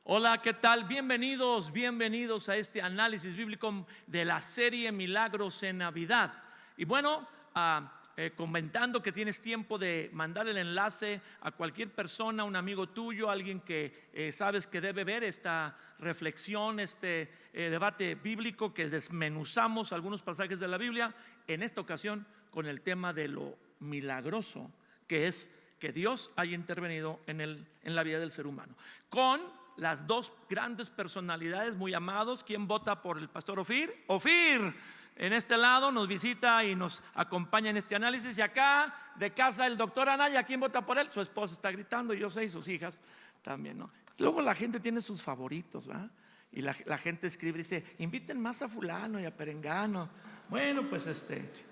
Hola, ¿qué tal? Bienvenidos a este análisis bíblico de la serie Milagros en Navidad. Y bueno, comentando que tienes tiempo de mandar el enlace a cualquier persona, un amigo tuyo, alguien que sabes que debe ver esta reflexión, este debate bíblico que desmenuzamos algunos pasajes de la Biblia, en esta ocasión con el tema de lo milagroso que es que Dios haya intervenido en la vida del ser humano, con las dos grandes personalidades muy amados. ¿Quién vota por el pastor Ofir? Ofir en este lado nos visita y nos acompaña en este análisis. Y acá de casa el doctor Anaya. ¿Quién vota por él? Su esposa está gritando, yo sé, y sus hijas también, ¿no? Luego la gente tiene sus favoritos, ¿verdad? Y la gente escribe, dice, inviten más a fulano y a perengano. Bueno, pues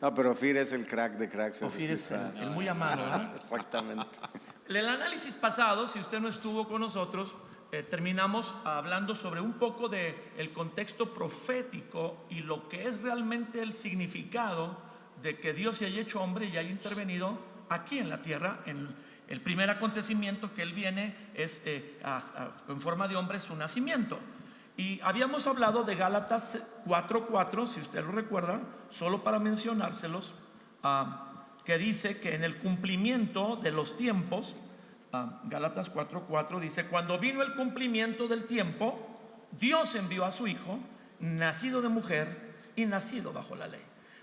No, pero Ofir es el crack de cracks. Ofir es el muy amado, ¿verdad? Exactamente. El análisis pasado, si usted no estuvo con nosotros, terminamos hablando sobre un poco de el contexto profético y lo que es realmente el significado de que Dios se haya hecho hombre y haya intervenido aquí en la tierra. En el primer acontecimiento que Él viene es en forma de hombre, su nacimiento. Y habíamos hablado de Gálatas 4:4, si usted lo recuerda, solo para mencionárselos, que dice que en el cumplimiento de los tiempos, Gálatas 4:4 dice: cuando vino el cumplimiento del tiempo, Dios envió a su Hijo, nacido de mujer y nacido bajo la ley.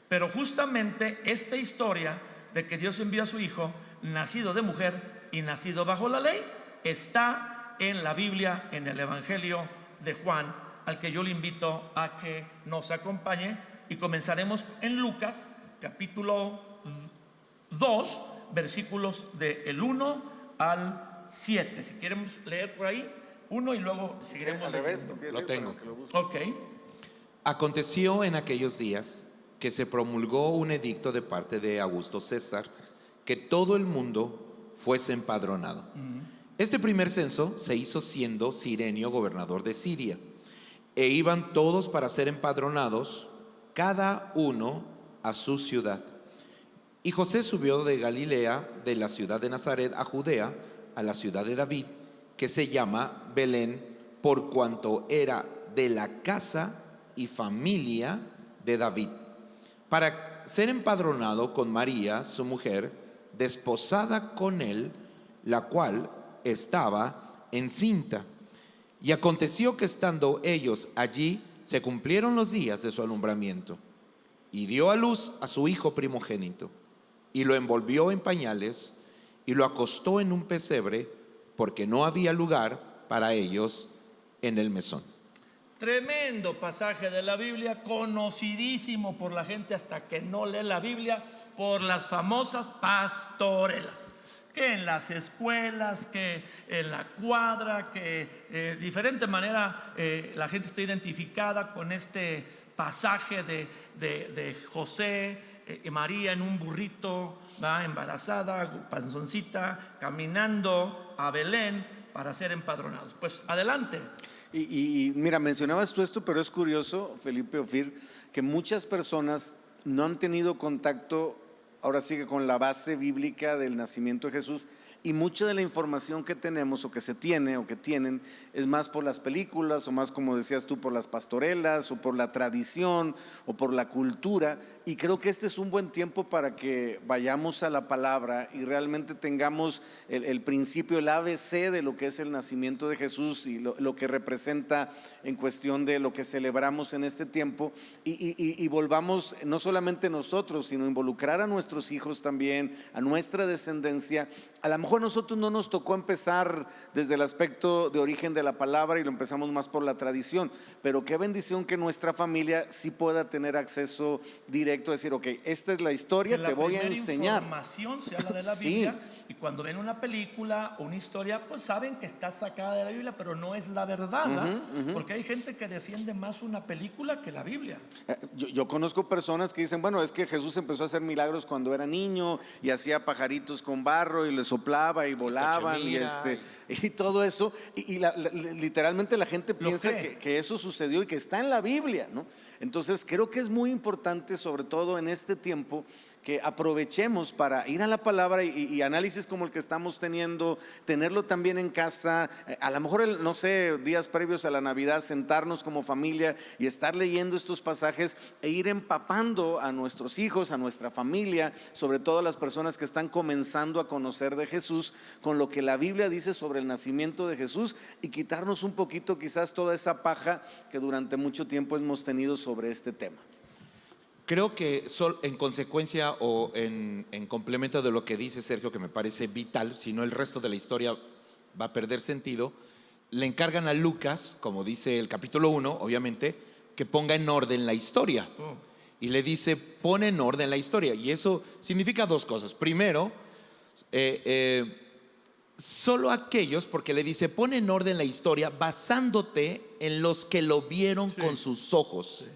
Pero justamente esta historia de que Dios envió a su Hijo, nacido de mujer y nacido bajo la ley, está en la Biblia, en el Evangelio de Juan, al que yo le invito a que nos acompañe. Y comenzaremos en Lucas capítulo 2, versículos del 1 al 7. Si queremos leer por ahí uno y luego seguiremos al revés. Lo tengo. Ok. Aconteció en aquellos días que se promulgó un edicto de parte de Augusto César que todo el mundo fuese empadronado. Este primer censo se hizo siendo Cirenio gobernador de Siria, e iban todos para ser empadronados, cada uno a su ciudad. Y José subió de Galilea, de la ciudad de Nazaret a Judea, a la ciudad de David, que se llama Belén, por cuanto era de la casa y familia de David, para ser empadronado con María, su mujer, desposada con él, la cual estaba encinta. Y aconteció que estando ellos allí, se cumplieron los días de su alumbramiento, y dio a luz a su hijo primogénito, y lo envolvió en pañales y lo acostó en un pesebre, porque no había lugar para ellos en el mesón. Tremendo pasaje de la Biblia, conocidísimo por la gente hasta que no lee la Biblia, por las famosas pastorelas, que en las escuelas, que en la cuadra, que de diferente manera la gente está identificada con este pasaje de José y María en un burrito, ¿va? Embarazada, panzoncita, caminando a Belén para ser empadronados. Pues adelante. Y mira, mencionabas tú esto, pero es curioso, Felipe, Ofir, que muchas personas no han tenido contacto, ahora sí que con la base bíblica del nacimiento de Jesús, y mucha de la información que tenemos o que se tiene o que tienen es más por las películas o más, como decías tú, por las pastorelas o por la tradición o por la cultura. Y creo que este es un buen tiempo para que vayamos a la palabra y realmente tengamos el principio, el ABC de lo que es el nacimiento de Jesús y lo que representa en cuestión de lo que celebramos en este tiempo, y volvamos no solamente nosotros, sino involucrar a nuestros hijos también, a nuestra descendencia. A lo mejor a nosotros no nos tocó empezar desde el aspecto de origen de la palabra y lo empezamos más por la tradición, pero qué bendición que nuestra familia sí pueda tener acceso directo a decir, ok, esta es la historia, te voy a enseñar. La información sea la de la Biblia, sí. Y cuando ven una película o una historia, pues saben que está sacada de la Biblia, pero no es la verdad, porque hay gente que defiende más una película que la Biblia. Yo conozco personas que dicen, bueno, es que Jesús empezó a hacer milagros cuando era niño y hacía pajaritos con barro y le soplaba y volaban y todo eso, y literalmente la gente piensa que eso sucedió y que está en la Biblia, ¿no? Entonces creo que es muy importante, sobre todo en este tiempo, que aprovechemos para ir a la palabra y análisis como el que estamos teniendo, tenerlo también en casa, a lo mejor, no sé, días previos a la Navidad, sentarnos como familia y estar leyendo estos pasajes e ir empapando a nuestros hijos, a nuestra familia, sobre todo a las personas que están comenzando a conocer de Jesús, con lo que la Biblia dice sobre el nacimiento de Jesús, y quitarnos un poquito quizás toda esa paja que durante mucho tiempo hemos tenido sobre este tema. Creo que en consecuencia o en complemento de lo que dice Sergio, que me parece vital, si no el resto de la historia va a perder sentido, le encargan a Lucas, como dice el capítulo 1, obviamente, que ponga en orden la historia. Y le dice, pone en orden la historia. Y eso significa dos cosas. Primero, solo aquellos, porque le dice, pone en orden la historia basándote en los que lo vieron con sus ojos.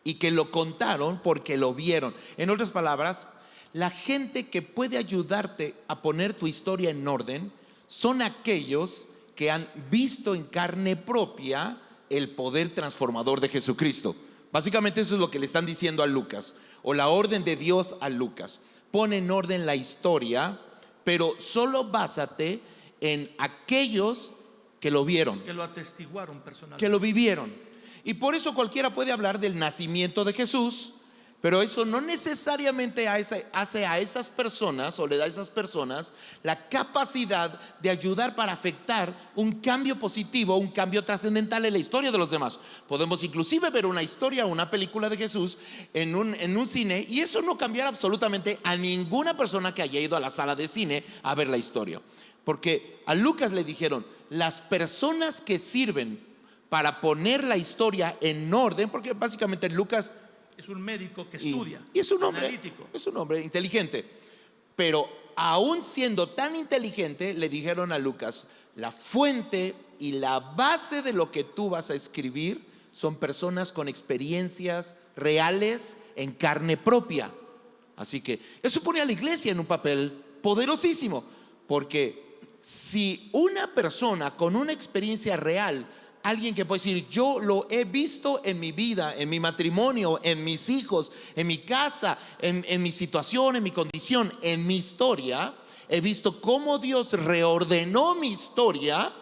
Y que lo contaron porque lo vieron. En otras palabras, la gente que puede ayudarte a poner tu historia en orden son aquellos que han visto en carne propia el poder transformador de Jesucristo. Básicamente eso es lo que le están diciendo a Lucas, o la orden de Dios a Lucas. Pone en orden la historia, pero solo básate en aquellos que lo vieron, Que lo atestiguaron personalmente. que lo vivieron. Y por eso cualquiera puede hablar del nacimiento de Jesús, pero eso no necesariamente hace a esas personas, o le da a esas personas la capacidad de ayudar para afectar un cambio positivo, un cambio trascendental en la historia de los demás. Podemos inclusive ver una historia, una película de Jesús en un cine, y eso no cambiará absolutamente a ninguna persona que haya ido a la sala de cine a ver la historia. Porque a Lucas le dijeron, las personas que sirven para poner la historia en orden, porque básicamente Lucas es un médico que estudia, y es un analítico. es un hombre inteligente, pero aún siendo tan inteligente, le dijeron a Lucas, la fuente y la base de lo que tú vas a escribir son personas con experiencias reales en carne propia. Así que eso pone a la iglesia en un papel poderosísimo, porque si una persona con una experiencia real, alguien que puede decir, yo lo he visto en mi vida, en mi matrimonio, en mis hijos, en mi casa, en mi situación, en mi condición, en mi historia, he visto cómo Dios reordenó mi historia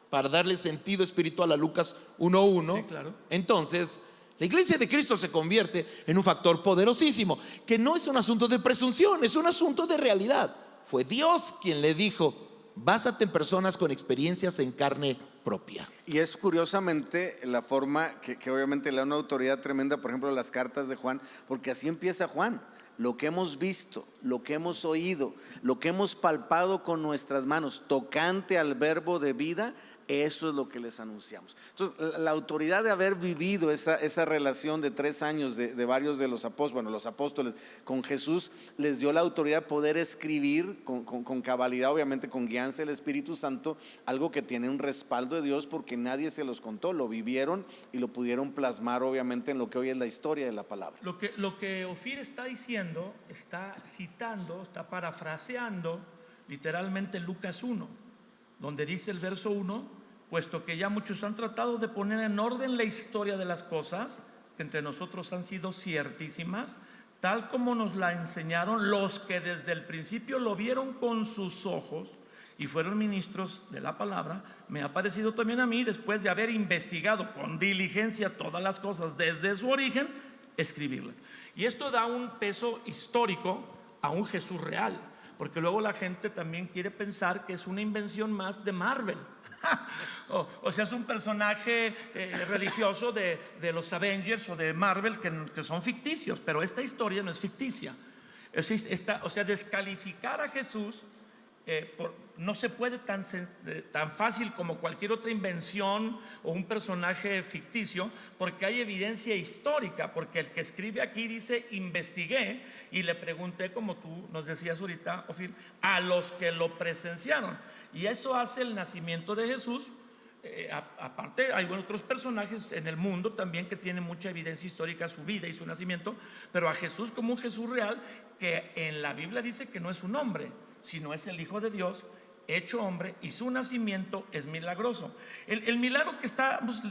para darle sentido espiritual a Lucas 1:1. Sí, claro. Entonces, la iglesia de Cristo se convierte en un factor poderosísimo, que no es un asunto de presunción, es un asunto de realidad. Fue Dios quien le dijo, básate en personas con experiencias en carne propia. Y es curiosamente la forma que obviamente le da una autoridad tremenda, por ejemplo, las cartas de Juan, porque así empieza Juan. Lo que hemos visto, lo que hemos oído, lo que hemos palpado con nuestras manos, tocante al verbo de vida, eso es lo que les anunciamos. Entonces, la autoridad de haber vivido esa relación de 3 años de varios de los apóstoles, bueno, los apóstoles con Jesús, les dio la autoridad de poder escribir con cabalidad, obviamente con guianza del Espíritu Santo, algo que tiene un respaldo de Dios porque nadie se los contó, lo vivieron y lo pudieron plasmar obviamente en lo que hoy es la historia de la palabra. Lo que Ofir está diciendo, está citando, está parafraseando literalmente Lucas 1, donde dice el verso 1, puesto que ya muchos han tratado de poner en orden la historia de las cosas que entre nosotros han sido ciertísimas, tal como nos la enseñaron los que desde el principio lo vieron con sus ojos y fueron ministros de la palabra, me ha parecido también a mí, después de haber investigado con diligencia todas las cosas desde su origen, escribirlas. Y esto da un peso histórico a un Jesús real, porque luego la gente también quiere pensar que es una invención más de Marvel. O sea, es un personaje religioso de los Avengers o de Marvel que son ficticios, pero esta historia no es ficticia. O sea, descalificar a Jesús no se puede tan fácil como cualquier otra invención o un personaje ficticio, porque hay evidencia histórica, porque el que escribe aquí dice, investigué y le pregunté, como tú nos decías ahorita, Ofir, a los que lo presenciaron. Y eso hace el nacimiento de Jesús. Aparte hay otros personajes en el mundo también que tienen mucha evidencia histórica, su vida y su nacimiento, pero a Jesús como un Jesús real, que en la Biblia dice que no es un hombre, sino es el Hijo de Dios hecho hombre, y su nacimiento es milagroso. El milagro que estamos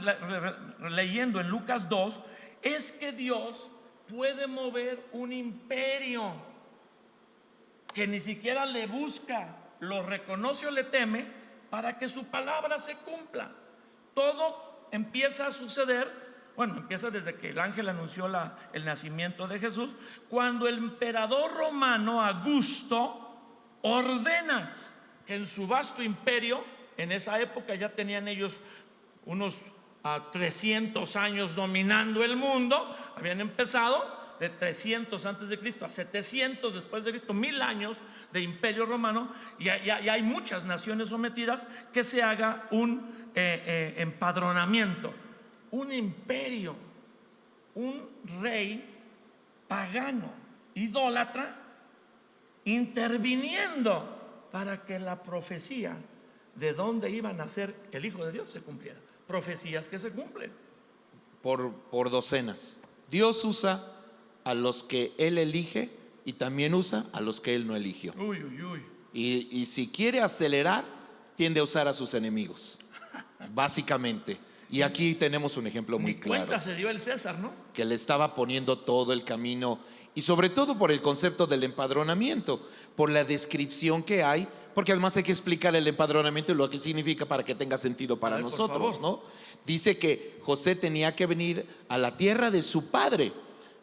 leyendo en Lucas 2 es que Dios puede mover un imperio que ni siquiera le busca, lo reconoce o le teme para que su palabra se cumpla. Todo empieza a suceder, bueno, empieza desde que el ángel anunció el nacimiento de Jesús, cuando el emperador romano Augusto ordena que en su vasto imperio, en esa época ya tenían ellos unos 300 años dominando el mundo, habían empezado de 300 antes de Cristo a 700 después de Cristo, 1000 años de imperio romano, y hay muchas naciones sometidas, que se haga un empadronamiento, un imperio, un rey pagano, idólatra, interviniendo para que la profecía de dónde iba a nacer el Hijo de Dios se cumpliera. Profecías que se cumplen por docenas. Dios usa a los que Él elige y también usa a los que Él no eligió. Uy, uy, uy. Y si quiere acelerar, tiende a usar a sus enemigos, básicamente. Y aquí tenemos un ejemplo muy Ni claro, cuenta se dio el César, ¿no? que le estaba poniendo todo el camino, y sobre todo por el concepto del empadronamiento, por la descripción que hay, porque además hay que explicar el empadronamiento y lo que significa para que tenga sentido para A ver, por nosotros, favor. ¿no? Dice que José tenía que venir a la tierra de su padre,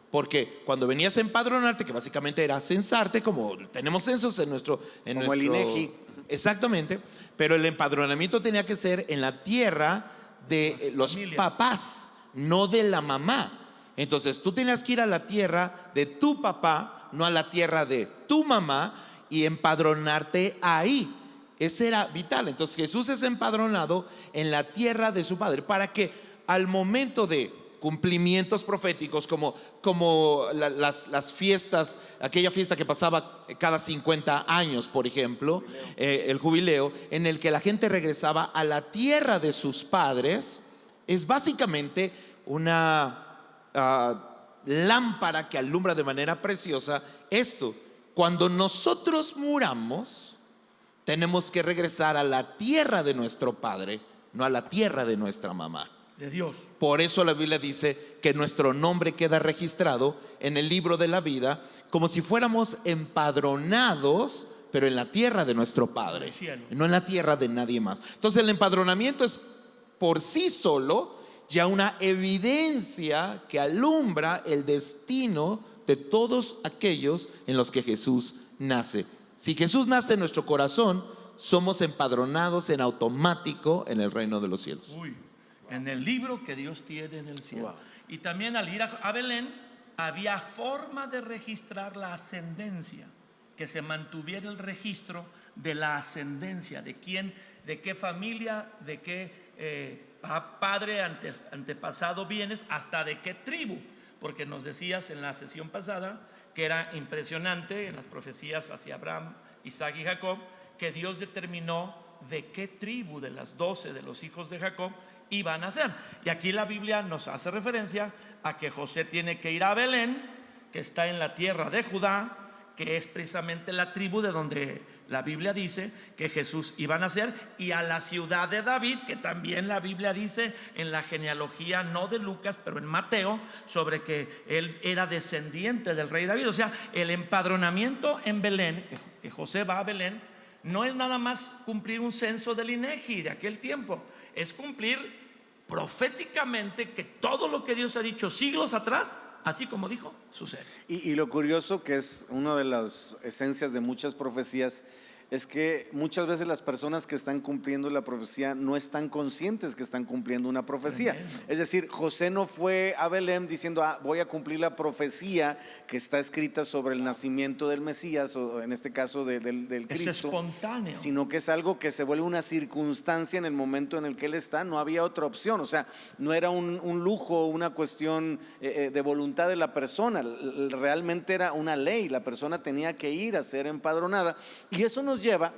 porque cuando venías a empadronarte, que básicamente era censarte, como tenemos censos en nuestro... Como el INEGI. Exactamente, pero el empadronamiento tenía que ser en la tierra de los familias. papás, no de la mamá. Entonces tú tenías que ir a la tierra de tu papá, no a la tierra de tu mamá, y empadronarte ahí. Ese era vital. Entonces Jesús es empadronado en la tierra de su padre, para que al momento de cumplimientos proféticos, como las fiestas, aquella fiesta que pasaba cada 50 años, por ejemplo, el jubileo, en el que la gente regresaba a la tierra de sus padres, es básicamente una lámpara que alumbra de manera preciosa esto. Cuando nosotros muramos, tenemos que regresar a la tierra de nuestro padre, no a la tierra de nuestra mamá. De Dios. Por eso la Biblia dice que nuestro nombre queda registrado en el libro de la vida, como si fuéramos empadronados, pero en la tierra de nuestro Padre, no en la tierra de nadie más. Entonces el empadronamiento es por sí solo ya una evidencia que alumbra el destino de todos aquellos en los que Jesús nace. Si Jesús nace en nuestro corazón, somos empadronados en automático en el reino de los cielos. Uy, en el libro que Dios tiene en el cielo. Wow. Y también al ir a Belén, había forma de registrar la ascendencia, que se mantuviera el registro de la ascendencia, de quién, de qué familia, de qué padre antepasado vienes, hasta de qué tribu, porque nos decías en la sesión pasada que era impresionante en las profecías hacia Abraham, Isaac y Jacob, que Dios determinó de qué tribu de las 12 de los hijos de Jacob iban a ser. Y aquí la Biblia nos hace referencia a que José tiene que ir a Belén, que está en la tierra de Judá, que es precisamente la tribu de donde la Biblia dice que Jesús iba a nacer, y a la ciudad de David, que también la Biblia dice en la genealogía, no de Lucas, pero en Mateo, sobre que él era descendiente del rey David. O sea, el empadronamiento en Belén, que José va a Belén, no es nada más cumplir un censo del INEGI de aquel tiempo, es cumplir proféticamente que todo lo que Dios ha dicho siglos atrás, así como dijo, sucede. Y lo curioso, que es una de las esencias de muchas profecías, es que muchas veces las personas que están cumpliendo la profecía no están conscientes que están cumpliendo una profecía. Tremendo. Es decir, José no fue a Belén diciendo, voy a cumplir la profecía que está escrita sobre el nacimiento del Mesías, o en este caso del Es Cristo, espontáneo. sino que es algo que se vuelve una circunstancia en el momento en el que él está. No había otra opción, o sea, no era un lujo, una cuestión de voluntad de la persona, realmente era una ley. La persona tenía que ir a ser empadronada, y eso nos lleva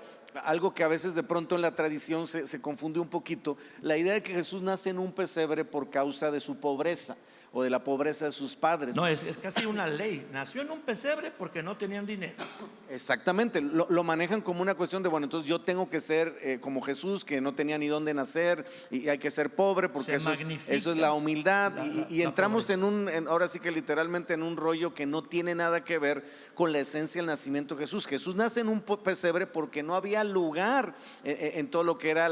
algo que a veces de pronto en la tradición se confunde un poquito, la idea de que Jesús nace en un pesebre por causa de su pobreza o de la pobreza de sus padres. No, es casi una ley. Nació en un pesebre porque no tenían dinero. Exactamente, lo manejan como una cuestión de, bueno, entonces yo tengo que ser como Jesús, que no tenía ni dónde nacer, y hay que ser pobre porque eso es la humildad, y entramos ahora sí que literalmente en un rollo que no tiene nada que ver con la esencia del nacimiento de Jesús. Jesús nace en un pesebre porque no había lugar en todo lo que era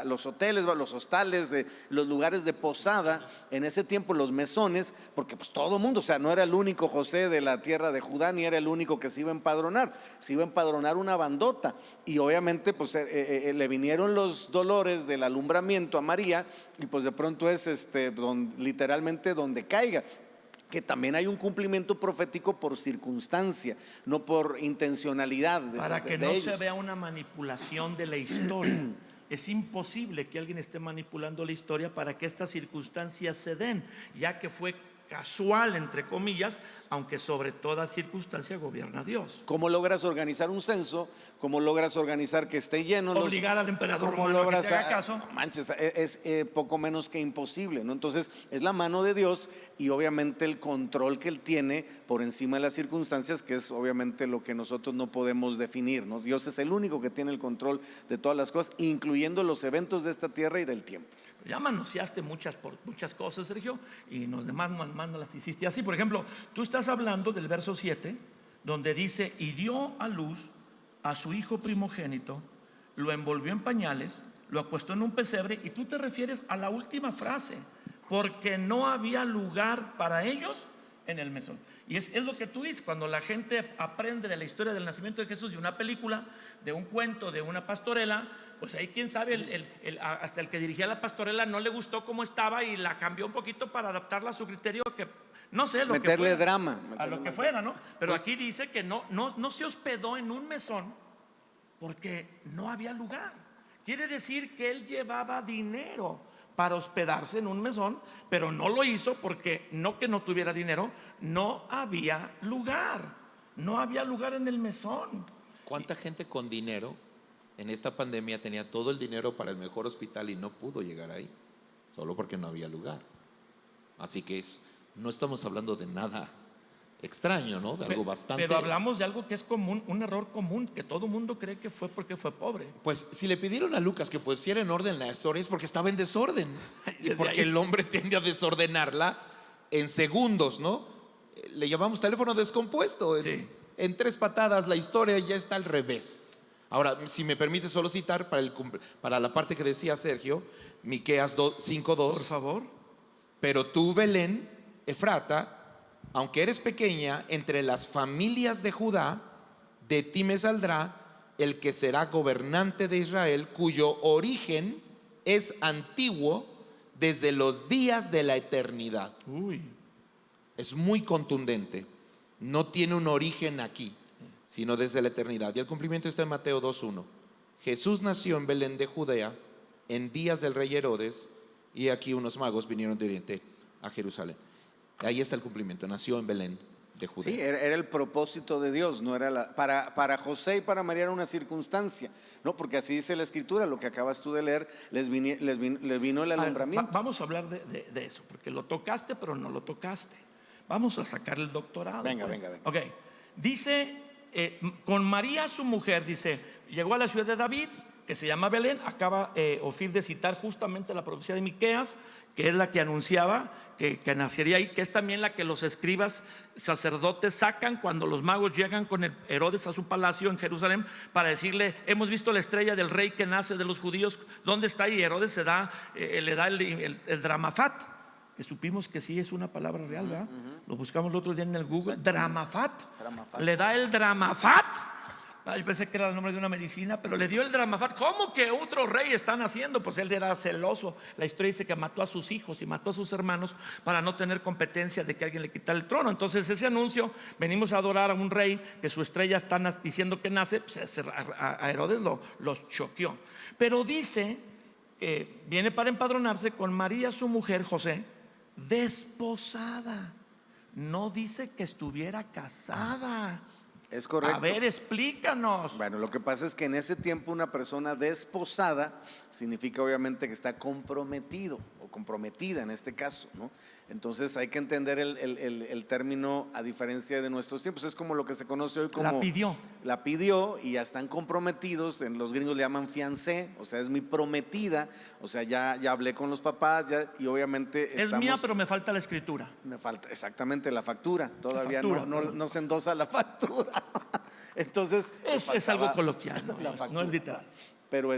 los hoteles, los hostales, los lugares de posada, en ese tiempo los mesones, porque pues todo el mundo, o sea, no era el único José de la tierra de Judá, ni era el único que se iba a empadronar, se iba a empadronar una bandota, y obviamente pues le vinieron los dolores del alumbramiento a María, y pues de pronto es literalmente donde caiga. Que también hay un cumplimiento profético por circunstancia, no por intencionalidad. Para que no se vea una manipulación de la historia. Es imposible que alguien esté manipulando la historia para que estas circunstancias se den, ya que fue casual, entre comillas, aunque sobre toda circunstancia gobierna Dios. ¿Cómo logras organizar un censo? ¿Cómo logras organizar que esté lleno? Obligar al emperador romano a que te haga caso. No manches, es poco menos que imposible, ¿no? Entonces es la mano de Dios y obviamente el control que Él tiene por encima de las circunstancias, que es obviamente lo que nosotros no podemos definir, ¿no? Dios es el único que tiene el control de todas las cosas, incluyendo los eventos de esta tierra y del tiempo. Ya manoseaste por muchas cosas, Sergio, y los demás no las hiciste así. Por ejemplo, tú estás hablando del verso 7, donde dice: y dio a luz a su hijo primogénito, lo envolvió en pañales, lo acostó en un pesebre, y tú te refieres a la última frase, porque no había lugar para ellos en el mesón. Y es lo que tú dices, cuando la gente aprende de la historia del nacimiento de Jesús, de una película, de un cuento, de una pastorela, pues ahí quién sabe, hasta el que dirigía la pastorela no le gustó cómo estaba y la cambió un poquito para adaptarla a su criterio, que no sé, lo meterle que fuera, drama, a lo que fuera, ¿no? Pero aquí dice que no se hospedó en un mesón porque no había lugar. Quiere decir que él llevaba dinero para hospedarse en un mesón, pero no lo hizo porque no que no tuviera dinero, no había lugar. No había lugar en el mesón. ¿Cuánta gente con dinero en esta pandemia tenía todo el dinero para el mejor hospital y no pudo llegar ahí? Solo porque no había lugar. Así que no estamos hablando de nada extraño, ¿no? De algo bastante... Pero hablamos de algo que es común, un error común, que todo mundo cree que fue porque fue pobre. Pues si le pidieron a Lucas que pusiera en orden la historia es porque estaba en desorden. Y porque el hombre tiende a desordenarla en segundos, ¿no? Le llamamos teléfono descompuesto. Sí. En 3 patadas la historia ya está al revés. Ahora, si me permite solo citar para la parte que decía Sergio, Miqueas 5:2. Por favor. Pero tú, Belén, Efrata, aunque eres pequeña, entre las familias de Judá, de ti me saldrá el que será gobernante de Israel, cuyo origen es antiguo desde los días de la eternidad. Uy. Es muy contundente. No tiene un origen aquí, sino desde la eternidad. Y el cumplimiento está en Mateo 2:1. Jesús nació en Belén de Judea en días del rey Herodes, y aquí unos magos vinieron de Oriente a Jerusalén. Ahí está el cumplimiento, nació en Belén de Judea. Sí, era el propósito de Dios, no era para José y para María era una circunstancia, no, porque así dice la Escritura, lo que acabas tú de leer, les vino el alumbramiento. Vamos a hablar de eso, porque lo tocaste, pero no lo tocaste. Vamos a sacar el doctorado. Venga. Ok, dice, con María su mujer, dice, llegó a la ciudad de David, que se llama Belén. Acaba Ofir de citar justamente la profecía de Miqueas, que es la que anunciaba que nacería ahí, que es también la que los escribas sacerdotes sacan cuando los magos llegan con Herodes a su palacio en Jerusalén para decirle: hemos visto la estrella del rey que nace de los judíos, ¿dónde está? Y Herodes le da el Dramafat, que supimos que sí es una palabra real, ¿verdad? Lo buscamos el otro día en el Google. Dramafat. Le da el Dramafat. Yo pensé que era el nombre de una medicina, pero le dio el Dramafat. ¿Cómo que otro rey está naciendo? Pues él era celoso. La historia dice que mató a sus hijos y mató a sus hermanos para no tener competencia de que alguien le quitara el trono. Entonces ese anuncio: venimos a adorar a un rey que su estrella está diciendo que nace, pues a Herodes los choqueó. Pero dice que viene para empadronarse con María su mujer, José, desposada. No dice que estuviera casada. Es correcto. A ver, explícanos. Bueno, lo que pasa es que en ese tiempo una persona desposada significa obviamente que está comprometido o comprometida en este caso, ¿no? Entonces hay que entender el término a diferencia de nuestros tiempos. Es como lo que se conoce hoy como… La pidió. La pidió y ya están comprometidos, en los gringos le llaman fiancé, o sea, es mi prometida, o sea, ya hablé con los papás y obviamente Es mía, pero me falta la escritura. me falta exactamente la factura, todavía factura, no perdón. se endosa la factura. Entonces… Es algo coloquial, la no factura. es literal. Pero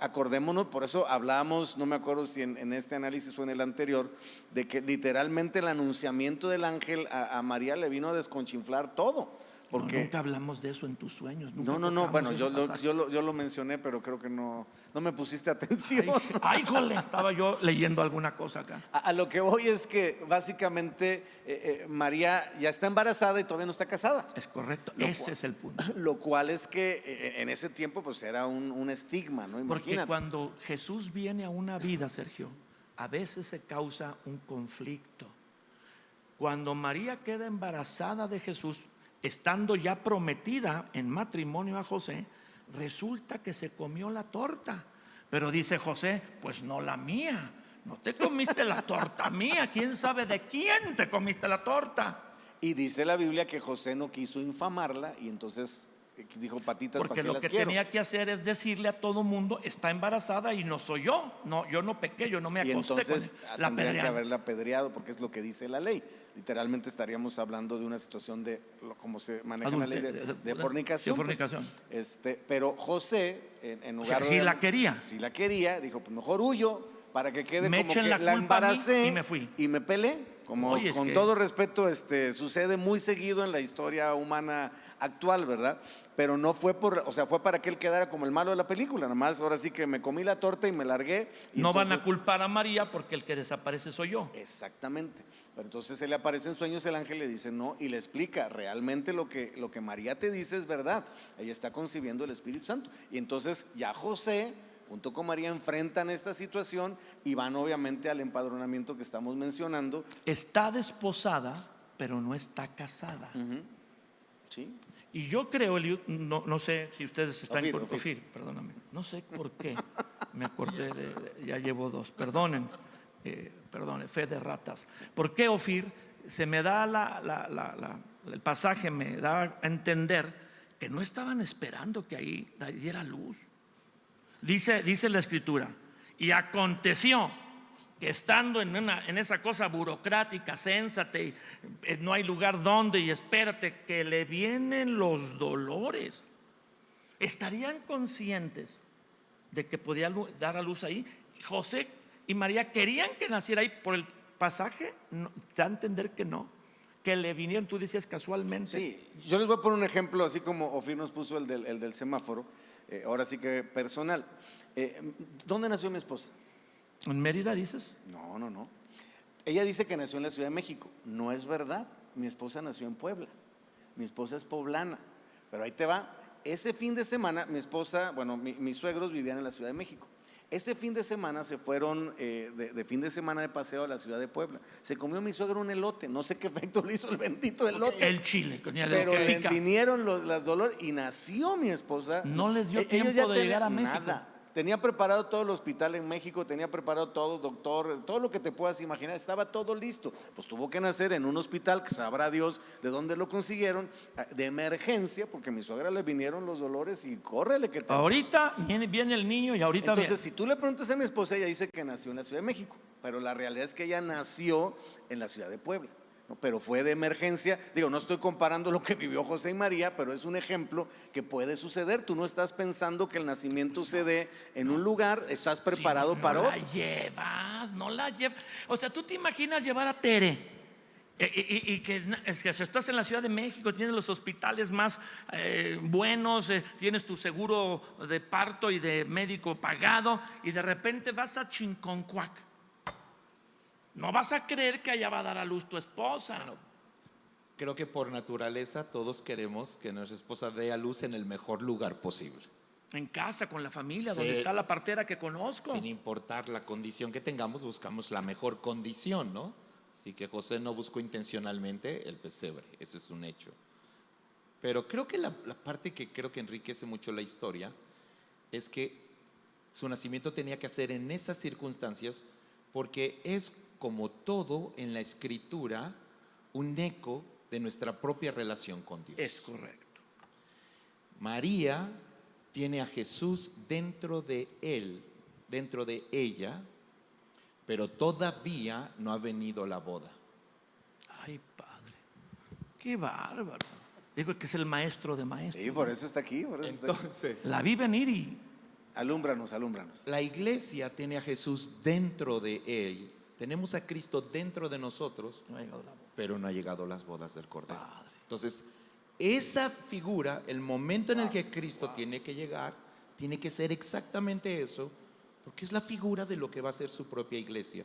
acordémonos, por eso hablábamos, no me acuerdo si en este análisis o en el anterior, de que literalmente el anunciamiento del ángel a María le vino a desconchinflar todo. Porque Nunca hablamos de eso en tus sueños. Nunca no, tocamos bueno, ese yo pasaje. lo mencioné, pero creo que no me pusiste atención. Ay, jole, estaba yo leyendo alguna cosa acá. A lo que voy es que básicamente María ya está embarazada y todavía no está casada. Es correcto, Lo ese cual- es el punto. Lo cual es que en ese tiempo pues era un estigma, ¿no? Porque Imagínate. cuando Jesús viene a una vida, Sergio, a veces se causa un conflicto. Cuando María queda embarazada de Jesús, estando ya prometida en matrimonio a José, resulta que se comió la torta. Pero dice José, pues no la mía, no te comiste la torta mía, quién sabe de quién te comiste la torta. Y dice la Biblia que José no quiso infamarla y entonces dijo, patitas, ¿para Porque qué lo las que quiero? tenía que hacer es decirle a todo mundo, está embarazada y no soy yo. No, yo no pequé, yo no me Y acosté entonces con él. La tendría que apedrearon. haberla apedreado porque es lo que dice la ley. Literalmente estaríamos hablando de una situación de como se maneja la ley de fornicación. De fornicación. Pues. Pero José, en O sea, lugar sí de… la quería. Sí la quería, dijo, pues mejor huyo para que quede Me como echen que la la culpa a mí embaracé y me fui. y me pelé. Como Oye, es con que… todo respeto, sucede muy seguido en la historia humana actual, ¿verdad? Pero no fue fue para que él quedara como el malo de la película, nada más ahora sí que me comí la torta y me largué. Y No van a entonces… culpar a María porque el que desaparece soy yo. Exactamente. Pero entonces se le aparece en sueños el ángel, le dice no y le explica realmente lo que María te dice es verdad. Ella está concibiendo el Espíritu Santo. Y entonces ya José junto con María enfrentan esta situación y van obviamente al empadronamiento que estamos mencionando. Está desposada, pero no está casada. ¿Sí? Y yo creo, Eliud, no sé si ustedes están Ofir, con Ofir. Ofir, perdóname. No sé por qué. Me acordé ya llevo dos. Perdonen, fe de ratas. ¿Por qué, Ofir? Se me da el pasaje, me da a entender que no estaban esperando que ahí diera luz. Dice la escritura, y aconteció que estando en esa cosa burocrática, cénsate, no hay lugar donde y espérate, que le vienen los dolores. ¿Estarían conscientes de que podía dar a luz ahí? José y María querían que naciera ahí por el pasaje, no, da a entender que no, que le vinieron, tú decías casualmente. Sí, yo les voy a poner un ejemplo, así como Ofir nos puso el del semáforo, ahora sí que personal. ¿Dónde nació mi esposa? ¿En Mérida dices? No. Ella dice que nació en la Ciudad de México. No es verdad. Mi esposa nació en Puebla. Mi esposa es poblana. Pero ahí te va. Ese fin de semana, mi esposa, mis suegros vivían en la Ciudad de México. Ese fin de semana se fueron de fin de semana de paseo a la ciudad de Puebla. Se comió mi suegro un elote. No sé qué efecto le hizo el bendito elote. El chile, Pero que le pica. vinieron los dolores y nació mi esposa. No les dio Ellos tiempo ya de llegar a tenían México. nada. Tenía preparado todo el hospital en México, tenía preparado todo, doctor, todo lo que te puedas imaginar, estaba todo listo. Pues tuvo que nacer en un hospital que sabrá Dios de dónde lo consiguieron, de emergencia, porque a mi suegra le vinieron los dolores y córrele que te… Ahorita viene el niño y ahorita Entonces, si tú le preguntas a mi esposa, ella dice que nació en la Ciudad de México, pero la realidad es que ella nació en la Ciudad de Puebla. ¿No? Pero fue de emergencia. Digo, no estoy comparando lo que vivió José y María, pero es un ejemplo que puede suceder. Tú no estás pensando que el nacimiento se dé en un lugar, estás preparado si para no otro. No la llevas. O sea, tú te imaginas llevar a Tere y que estás en la Ciudad de México, tienes los hospitales más buenos, tienes tu seguro de parto y de médico pagado y de repente vas a Chinconcuac. No vas a creer que allá va a dar a luz tu esposa. Creo que por naturaleza todos queremos que nuestra esposa dé a luz en el mejor lugar posible. En casa, con la familia, Sí. donde está la partera que conozco. Sin importar la condición que tengamos, buscamos la mejor condición, ¿no? Así que José no buscó intencionalmente el pesebre, eso es un hecho. Pero creo que la parte que creo que enriquece mucho la historia es que su nacimiento tenía que hacer en esas circunstancias, porque es como todo en la Escritura un eco de nuestra propia relación con Dios. Es correcto. María tiene a Jesús dentro de él, dentro de ella, pero todavía no ha venido la boda. Ay, Padre, qué bárbaro. Digo que es el maestro de maestros. Sí, por eso está aquí. Por eso está aquí. Entonces, La vi venir y Alúmbranos, alúmbranos. la iglesia tiene a Jesús dentro de él. Tenemos a Cristo dentro de nosotros, no ha llegado la boda. pero no ha llegado las bodas del Cordero. Padre. Entonces, esa figura, el momento en el que Cristo tiene que llegar, tiene que ser exactamente eso, porque es la figura de lo que va a ser su propia iglesia.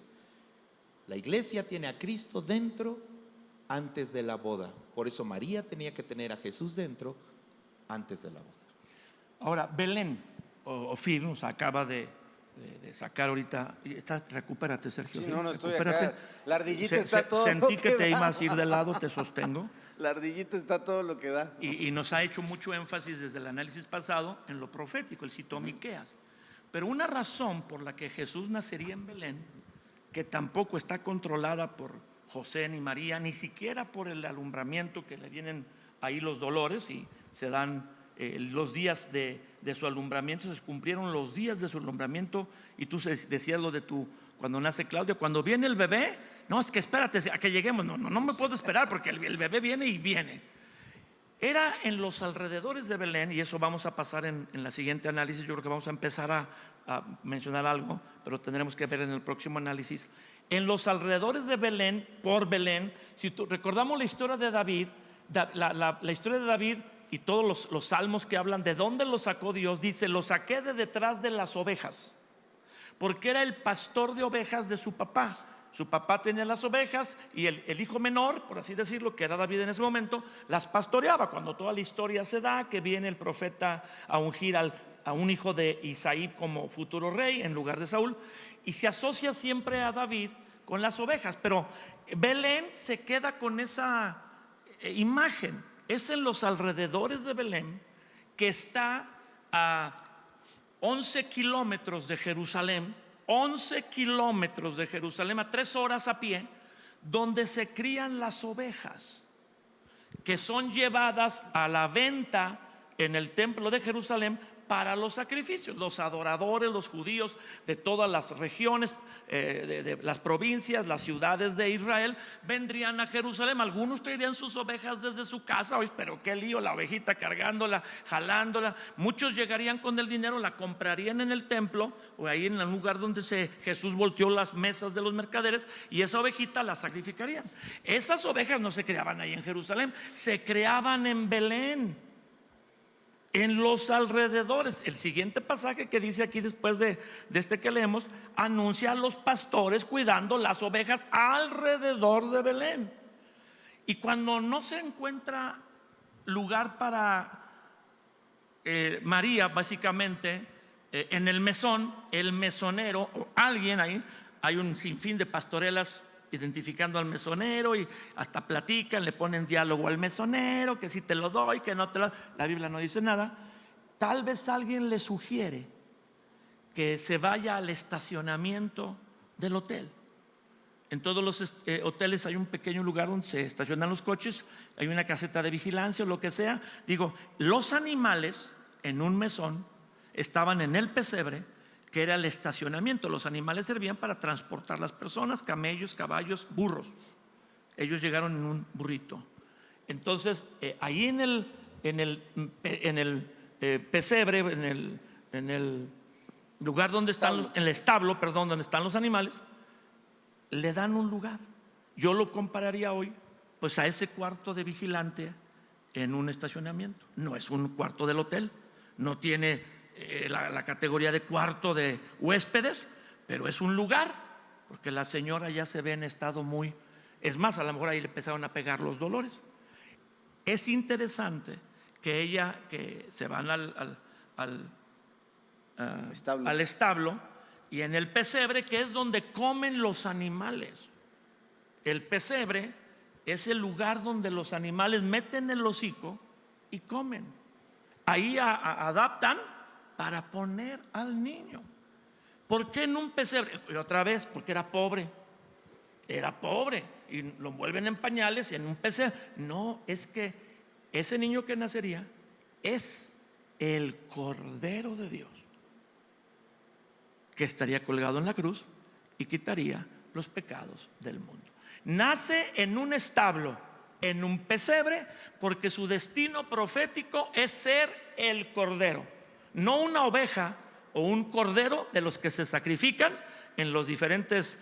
La iglesia tiene a Cristo dentro antes de la boda. Por eso María tenía que tener a Jesús dentro antes de la boda. Ahora, Belén, Ofir nos acaba de sacar ahorita. Recupérate, Sergio. Sí, no, estoy Recupérate. acá. La ardillita está todo Sentí lo que que te da. ibas a ir de lado, te sostengo. La ardillita está todo lo que da. Y nos ha hecho mucho énfasis desde el análisis pasado en lo profético, él citó Miqueas. Pero una razón por la que Jesús nacería en Belén, que tampoco está controlada por José ni María, ni siquiera por el alumbramiento, que le vienen ahí los dolores y se dan los días de su alumbramiento, se cumplieron los días de su alumbramiento. Y tú decías lo de cuando nace Claudia, cuando viene el bebé, no, es que espérate a que lleguemos, no me puedo esperar porque el bebé viene y viene. Era en los alrededores de Belén, y eso vamos a pasar en la siguiente análisis. Yo creo que vamos a empezar a mencionar algo, pero tendremos que ver en el próximo análisis. En los alrededores de Belén, por Belén, si recordamos la historia de David, la historia de David y todos los salmos que hablan de dónde lo sacó Dios, dice: lo saqué de detrás de las ovejas, porque era el pastor de ovejas de su papá. Su papá tenía las ovejas y el hijo menor, por así decirlo, que era David en ese momento, las pastoreaba. Cuando toda la historia se da, que viene el profeta a ungir a un hijo de Isaí como futuro rey en lugar de Saúl, y se asocia siempre a David con las ovejas. Pero Belén se queda con esa imagen. Es en los alrededores de Belén, que está a 11 kilómetros de Jerusalén, 11 kilómetros de Jerusalén, a 3 horas a pie, donde se crían las ovejas, que son llevadas a la venta en el templo de Jerusalén para los sacrificios. Los adoradores, los judíos de todas las regiones, de las provincias, las ciudades de Israel, vendrían a Jerusalén. Algunos traerían sus ovejas desde su casa. Oye, pero qué lío, la ovejita cargándola, jalándola. Muchos llegarían con el dinero, la comprarían en el templo o ahí en el lugar donde Jesús volteó las mesas de los mercaderes, y esa ovejita la sacrificarían. Esas ovejas no se creaban ahí en Jerusalén, se creaban en Belén, en los alrededores. El siguiente pasaje que dice aquí después de este que leemos, anuncia a los pastores cuidando las ovejas alrededor de Belén. Y cuando no se encuentra lugar para María, básicamente en el mesón, el mesonero o alguien ahí, hay un sinfín de pastorelas identificando al mesonero y hasta platican, le ponen diálogo al mesonero, que si te lo doy, que no te lo. La Biblia no dice nada. Tal vez alguien le sugiere que se vaya al estacionamiento del hotel. En todos los hoteles hay un pequeño lugar donde se estacionan los coches, hay una caseta de vigilancia o lo que sea. Digo, los animales en un mesón estaban en el pesebre, que era el estacionamiento. Los animales servían para transportar las personas, camellos, caballos, burros. Ellos llegaron en un burrito. Entonces, ahí en el pesebre, en el lugar donde están en el establo, perdón, donde están los animales, le dan un lugar. Yo lo compararía hoy pues a ese cuarto de vigilante en un estacionamiento. No es un cuarto del hotel, no tiene la categoría de cuarto de huéspedes, pero es un lugar, porque la señora ya se ve en estado muy, es más, a lo mejor ahí le empezaron a pegar los dolores. Es interesante que se van al establo, y en el pesebre, que es donde comen los animales. El pesebre es el lugar donde los animales meten el hocico y comen. Ahí adaptan para poner al niño. ¿Por qué en un pesebre? Y otra vez, porque era pobre. Era pobre y lo envuelven en pañales y en un pesebre. No, es que ese niño que nacería es el Cordero de Dios, que estaría colgado en la cruz y quitaría los pecados del mundo. Nace en un establo, en un pesebre, porque su destino profético es ser el Cordero, no una oveja o un cordero de los que se sacrifican en los diferentes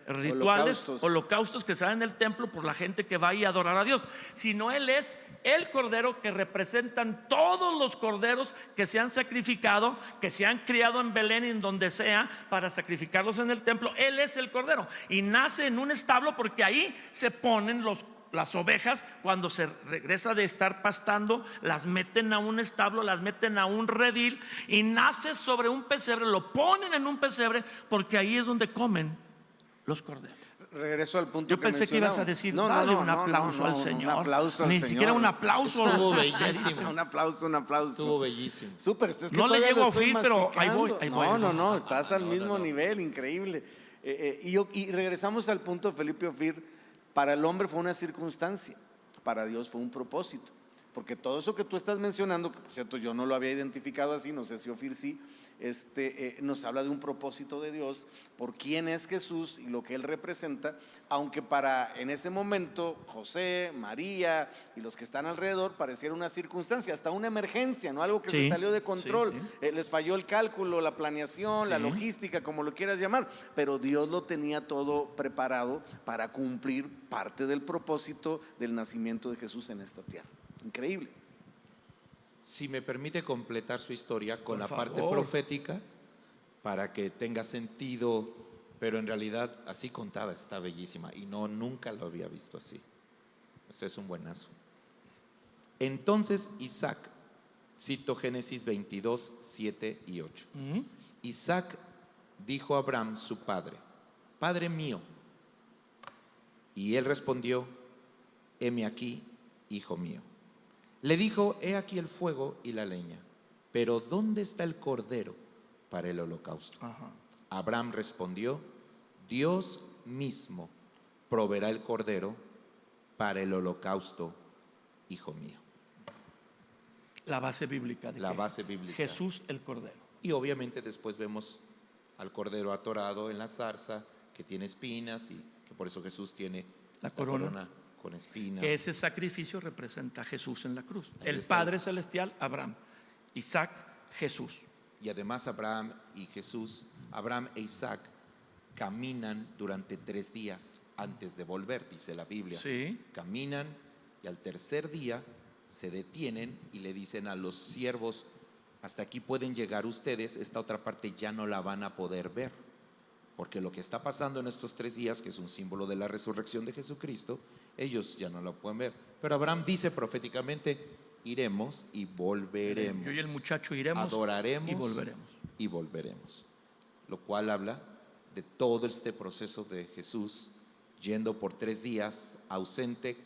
rituales, holocaustos que se dan en el templo por la gente que va ahí a adorar a Dios, sino Él es el cordero que representan todos los corderos que se han sacrificado, que se han criado en Belén y en donde sea para sacrificarlos en el templo. Él es el cordero y nace en un establo porque ahí se ponen las ovejas. Cuando se regresa de estar pastando, las meten a un establo, las meten a un redil y nace sobre un pesebre. Lo ponen en un pesebre porque ahí es donde comen los corderos. Regreso al punto. Yo pensé que ibas a decir, dale un aplauso al Señor. Un aplauso al Ni Señor. siquiera un aplauso. Estuvo bellísimo. Un aplauso. Estuvo bellísimo. Súper. Es que No le todavía llego lo a estoy Phil, pero ahí voy. masticando. No, estás al No, mismo no. nivel, increíble. Y regresamos al punto, Felipe Ofir. Para el hombre fue una circunstancia, para Dios fue un propósito. Porque todo eso que tú estás mencionando, que por cierto yo no lo había identificado así, no sé si Ofir sí, nos habla de un propósito de Dios por quién es Jesús y lo que Él representa, aunque en ese momento José, María y los que están alrededor pareciera una circunstancia, hasta una emergencia, no algo que Sí, se salió de control. sí. Les falló el cálculo, la planeación, la Sí. logística, como lo quieras llamar, pero Dios lo tenía todo preparado para cumplir parte del propósito del nacimiento de Jesús en esta tierra. Increíble. Si me permite completar su historia con Por la parte favor. profética, para que tenga sentido, pero en realidad así contada está bellísima y nunca lo había visto así. Esto es un buenazo. Entonces Isaac, cito Génesis 22, 7 y 8. Isaac dijo a Abraham, su padre: Padre mío. Y él respondió: heme aquí, hijo mío. Le dijo: he aquí el fuego y la leña, pero ¿dónde está el cordero para el holocausto? Abraham respondió: Dios mismo proveerá el cordero para el holocausto, hijo mío. La base bíblica de La que base bíblica. Jesús el Cordero. Y obviamente después vemos al cordero atorado en la zarza, que tiene espinas, y que por eso Jesús tiene La corona. con espinas. Que ese sacrificio representa a Jesús en la cruz. Ahí El está. Padre Celestial, Abraham. Isaac, Jesús. Y además Abraham e Isaac caminan durante 3 días antes de volver, dice la Biblia. Sí. Caminan y al tercer día se detienen y le dicen a los siervos: hasta aquí pueden llegar ustedes, esta otra parte ya no la van a poder ver. Porque lo que está pasando en estos 3 días, que es un símbolo de la resurrección de Jesucristo, ellos ya no lo pueden ver. Pero Abraham dice proféticamente: iremos y volveremos. Yo y el muchacho iremos, adoraremos y volveremos. Lo cual habla de todo este proceso de Jesús yendo por 3 días ausente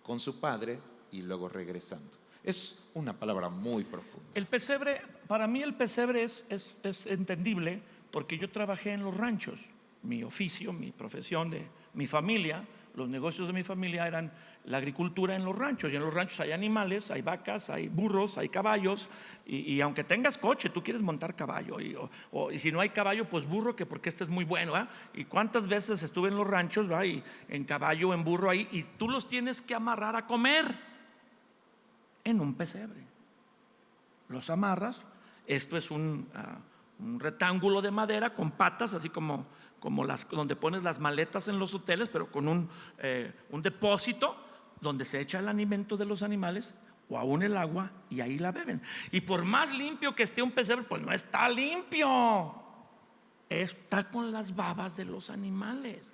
con su padre y luego regresando. Es una palabra muy profunda. El pesebre, para mí el pesebre es entendible porque yo trabajé en los ranchos. Mi oficio, mi profesión de mi familia, los negocios de mi familia eran la agricultura en los ranchos. Y en los ranchos hay animales, hay vacas, hay burros, hay caballos. Y aunque tengas coche, tú quieres montar caballo. Y si no hay caballo, pues burro, que porque este es muy bueno. ¿Eh? Y cuántas veces estuve en los ranchos, ¿va? Y en caballo, en burro ahí. Y tú los tienes que amarrar a comer en un pesebre. Los amarras. Esto es un rectángulo de madera con patas, así como las donde pones las maletas en los hoteles, pero con un depósito donde se echa el alimento de los animales o aún el agua, y ahí la beben. Y por más limpio que esté un pesebre, pues no está limpio, está con las babas de los animales.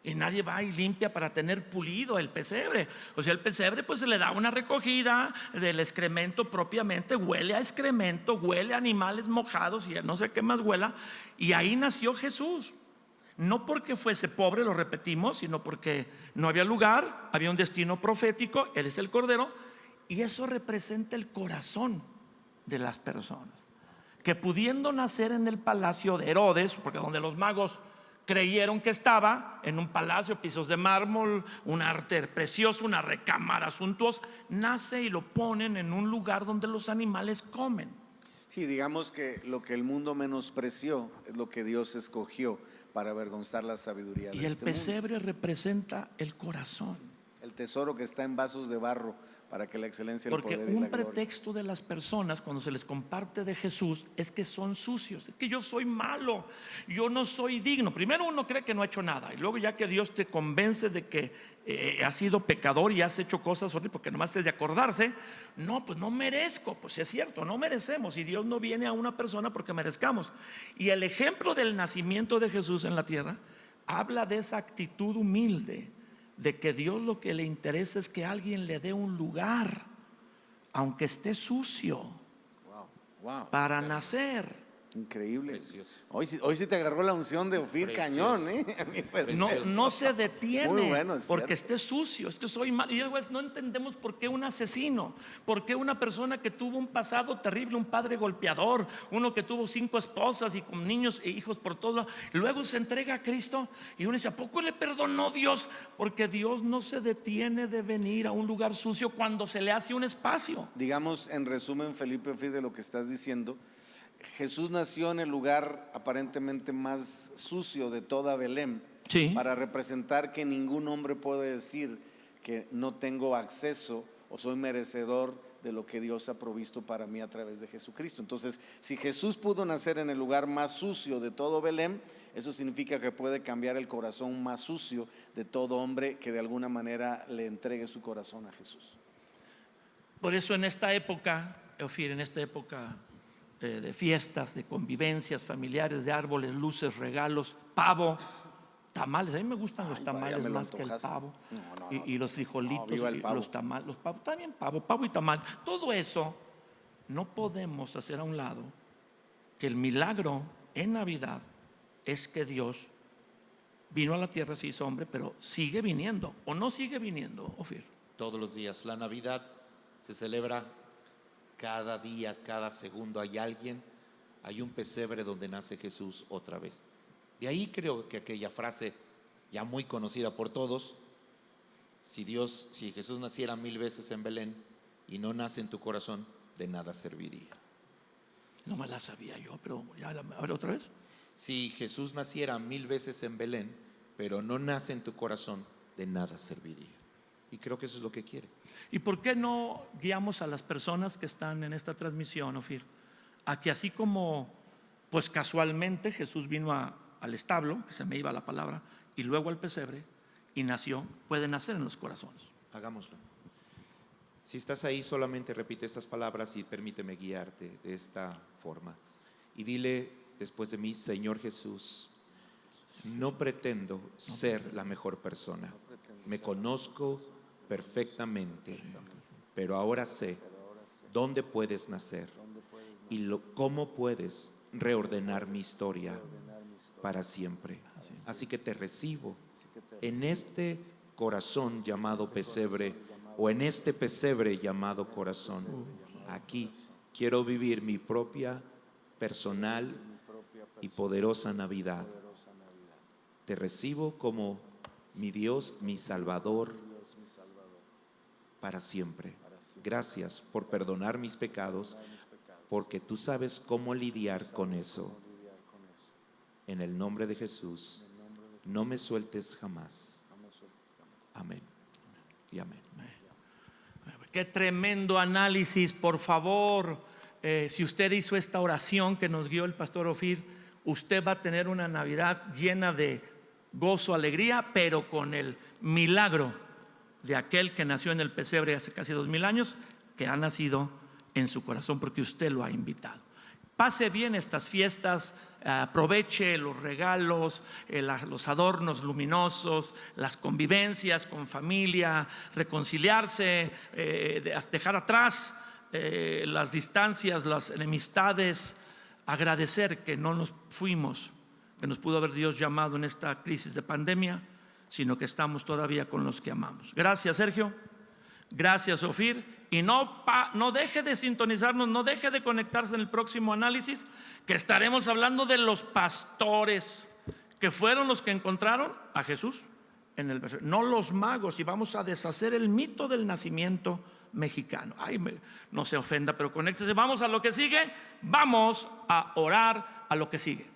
Y nadie va y limpia para tener pulido el pesebre. O sea, el pesebre pues se le da una recogida del excremento propiamente. Huele a excremento, huele a animales mojados y a no sé qué más huela. Y ahí nació Jesús. No porque fuese pobre, lo repetimos, sino porque no había lugar, había un destino profético. Él es el Cordero. Y eso representa el corazón de las personas, que pudiendo nacer en el palacio de Herodes, porque donde los magos creyeron que estaba, en un palacio, pisos de mármol, un arte precioso, una recámara suntuosa, nace y lo ponen en un lugar donde los animales comen. Sí, digamos que lo que el mundo menospreció es lo que Dios escogió para avergonzar la sabiduría de Y el este mundo. pesebre representa el corazón. El tesoro que está en vasos de barro para que la excelencia, el Porque poder y un la gloria. pretexto de las personas cuando se les comparte de Jesús es que son sucios, es que yo soy malo, yo no soy digno. Primero uno cree que no ha hecho nada, y luego ya que Dios te convence de que has sido pecador y has hecho cosas horribles, porque nomás es de acordarse, no, pues no merezco. Pues es cierto, no merecemos, y Dios no viene a una persona porque merezcamos. Y el ejemplo del nacimiento de Jesús en la tierra habla de esa actitud humilde, de que Dios lo que le interesa es que alguien le dé un lugar, aunque esté sucio, Wow, para nacer. increíble. Precioso. Hoy sí te agarró la unción de Ofir, Precioso. cañón, ¿eh? No se detiene Muy bueno, es porque cierto. esté sucio. Es que soy mal. Y luego no entendemos por qué un asesino, por qué una persona que tuvo un pasado terrible, un padre golpeador, uno que tuvo 5 esposas y con niños e hijos por todo lado, luego se entrega a Cristo y uno dice, ¿a poco le perdonó Dios? Porque Dios no se detiene de venir a un lugar sucio cuando se le hace un espacio. Digamos, en resumen, Felipe Ofir, de lo que estás diciendo, Jesús nació en el lugar aparentemente más sucio de toda Belén, Sí. para representar que ningún hombre puede decir que no tengo acceso o soy merecedor de lo que Dios ha provisto para mí a través de Jesucristo. Entonces, si Jesús pudo nacer en el lugar más sucio de todo Belén, eso significa que puede cambiar el corazón más sucio de todo hombre que de alguna manera le entregue su corazón a Jesús. Por eso en esta época, Ofir, en esta época de fiestas, de convivencias familiares, de árboles, luces, regalos, pavo, tamales. A mí me gustan los Ay, tamales vaya, me lo más que el antojaste. pavo. No. Y los frijolitos, No, viva el y pavo. los tamales, los pavos, también pavo y tamales. Todo eso no podemos hacer a un lado que el milagro en Navidad es que Dios vino a la tierra, se hizo hombre, pero sigue viniendo, o no sigue viniendo, Ofir. Todos los días. La Navidad se celebra cada día, cada segundo. Hay un pesebre donde nace Jesús otra vez. De ahí creo que aquella frase ya muy conocida por todos, si Jesús naciera 1000 veces en Belén y no nace en tu corazón, de nada serviría. No me la sabía yo, pero ya a ver otra vez. Si Jesús naciera 1000 veces en Belén, pero no nace en tu corazón, de nada serviría. Y creo que eso es lo que quiere. ¿Y por qué no guiamos a las personas que están en esta transmisión, Ofir, a que así como pues casualmente Jesús vino al establo, que se me iba la palabra, y luego al pesebre, y nació, puede nacer en los corazones? Hagámoslo. Si estás ahí, solamente repite estas palabras y permíteme guiarte de esta forma. Y dile después de mí: Señor Jesús, no pretendo ser la mejor persona. Me conozco perfectamente, pero ahora sé dónde puedes nacer y cómo puedes reordenar mi historia para siempre. Así que te recibo en este corazón llamado pesebre, o en este pesebre llamado corazón. Aquí quiero vivir mi propia, personal y poderosa Navidad. Te recibo como mi Dios, mi Salvador, para siempre. Gracias por perdonar mis pecados, porque tú sabes cómo lidiar con eso. En el nombre de Jesús, no me sueltes jamás. Amén y amén. Qué tremendo análisis, por favor. Si usted hizo esta oración que nos guió el pastor Ofir, usted va a tener una Navidad llena de gozo, alegría, pero con el milagro de aquel que nació en el pesebre hace casi 2000 años, que ha nacido en su corazón porque usted lo ha invitado. Pase bien estas fiestas, aproveche los regalos, los adornos luminosos, las convivencias con familia, reconciliarse, dejar atrás las distancias, las enemistades, agradecer que no nos fuimos, que nos pudo haber Dios llamado en esta crisis de pandemia, sino que estamos todavía con los que amamos. Gracias, Sergio. Gracias, Ofir. Y no deje de sintonizarnos, no deje de conectarse en el próximo análisis, que estaremos hablando de los pastores, que fueron los que encontraron a Jesús en el desierto, no los magos, y vamos a deshacer el mito del nacimiento mexicano. Ay, no se ofenda, pero conéctese. Vamos a lo que sigue. Vamos a orar a lo que sigue.